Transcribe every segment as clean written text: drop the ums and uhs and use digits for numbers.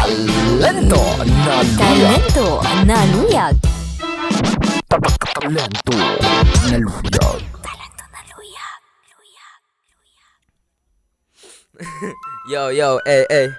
Talento na luyag. Talento na luyag. Talento na luyag. Talento na luyag. Yo, eh.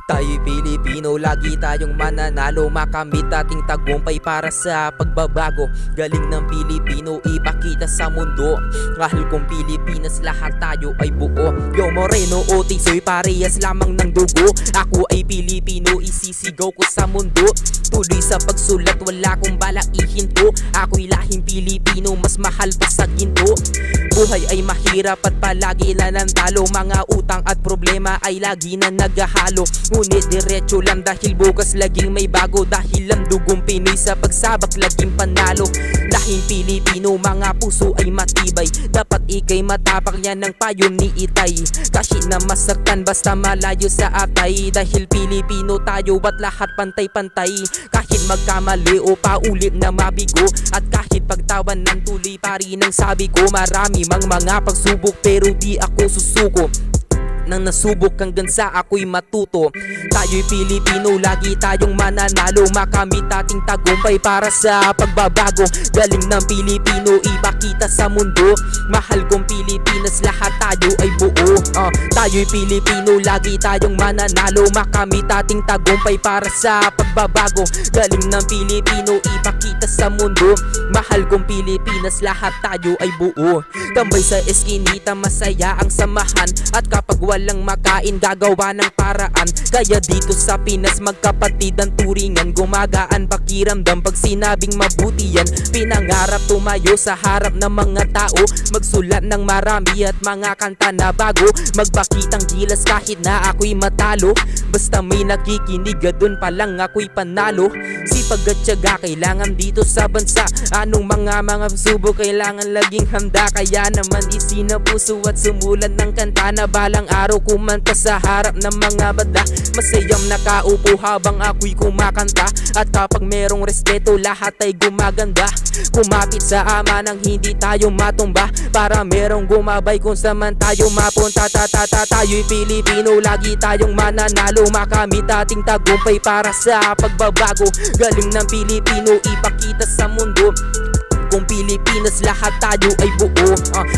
Tayo'y Pilipino, lagi tayong mananalo. Makamit ating tagumpay para sa pagbabago. Galing ng Pilipino, ipakita sa mundo. Kahit kung Pilipinas, lahat tayo ay buo. Yo Moreno o Tisoy, parehas lamang ng dugo. Ako ay Pilipino, isisigaw ko sa mundo. Tuloy sa pagsulat, wala kong balak ihinto. Ako'y lahing Pilipino, mas mahal pa sa ginto. Buhay ay mahirap at palagi na ng talo. Mga utang at problema ay lagi na naghahalo. Ngunit diretso lang dahil bukas laging may bago. Dahil ang dugong Pinoy sa pagsabak laging panalo. Lahing Pilipino, mga puso ay matibay. Dapat ikay matapak, yan ang payo ni Itay. Kasi na masaktan basta malayo sa atay. Dahil Pilipino tayo at lahat pantay-pantay. Kahit magkamali o paulit na mabigo. At kahit pagtawan ng tuloy pa rin ang sabi ko. Marami mang mga pagsubok pero di ako susuko. Nang nasubok hanggang sa ako'y matuto. Tayo'y Pilipino, lagi tayong mananalo. Makamit ating tagumpay para sa pagbabago. Galing ng Pilipino, ipakita sa mundo. Mahal kong Pilipinas, lahat tayo ay buo. Tayo'y Pilipino, lagi tayong mananalo. Makamit ating tagumpay para sa pagbabago. Galing ng Pilipino, ipakita sa mundo. Mahal kong Pilipinas, lahat tayo ay buo. Tambay sa eskinita, masaya ang samahan. At kapag walang makain, gagawa ng paraan. Kaya dito sa Pinas, magkapatid ang turingan. Gumagaan pakiramdam pag sinabing mabuti yan. Pinangarap tumayo sa harap ng mga tao. Magsulat ng marami at mga kanta na bago. Magpakitang gilas kahit na ako'y matalo. Basta may nakikinig, dun pa lang ako'y panalo. Sipag at tiyaga kailangan dito sa bansa. Anong mga subok kailangan laging handa. Kaya naman isinapuso at sumulat ng kanta na balang araw kumanta sa harap ng mga badla. Masayang nakaupo habang ako'y kumakanta. At kapag merong respeto, lahat ay gumaganda. Kumapit sa ama nang hindi tayo matumba. Para merong gumabay kung saan tayo mapunta. Tayo'y Pilipino, lagi tayong mananalo. Makamit ating tagumpay para sa pagbabago. Galing ng Pilipino, ipakita sa mundo. Kung Pilipinas, lahat tayo ay buo.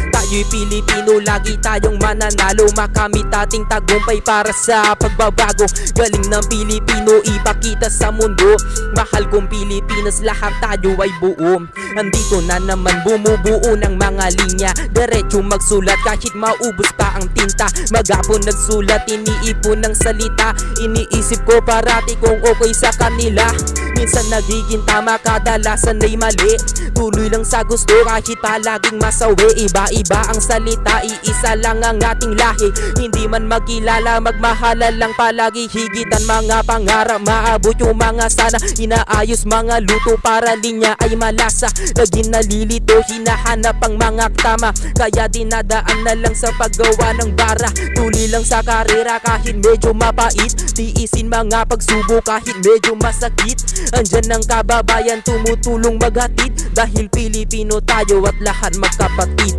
Tayo'y Pilipino, lagi tayong mananalo. Makamit ating tagumpay para sa pagbabago. Galing ng Pilipino, ipakita sa mundo. Mahal kong Pilipinas, lahat tayo ay buo. Andito na naman bumubuo ng mga linya. Diretso magsulat kahit maubos pa ang tinta. Maghapon nagsulat, iniipon ng salita. Iniisip ko parati kung okay sa kanila. Minsan nagiging tama, kadalasan ay mali. Tuloy lang sa gusto kahit palaging masawi. Iba-iba ang salita, iisa lang ang ating lahi. Hindi man magkilala, magmahalan lang palagi. Higitan mga pangarap, maabot yung mga sana. Inaayos mga luto para linya ay malasa. Laging nalilito, hinahanap ang mga tama. Kaya dinadaan na lang sa paggawa ng bara. Tuloy lang sa karera kahit medyo mapait. Tiisin mga pagsubok kahit medyo masakit. Andyan ang kababayan tumutulong maghatid. Dahil Pilipino tayo at lahat magkapatid.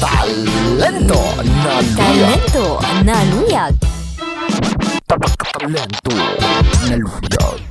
Talento na luyag. Talento na luyag. Talento na luyag.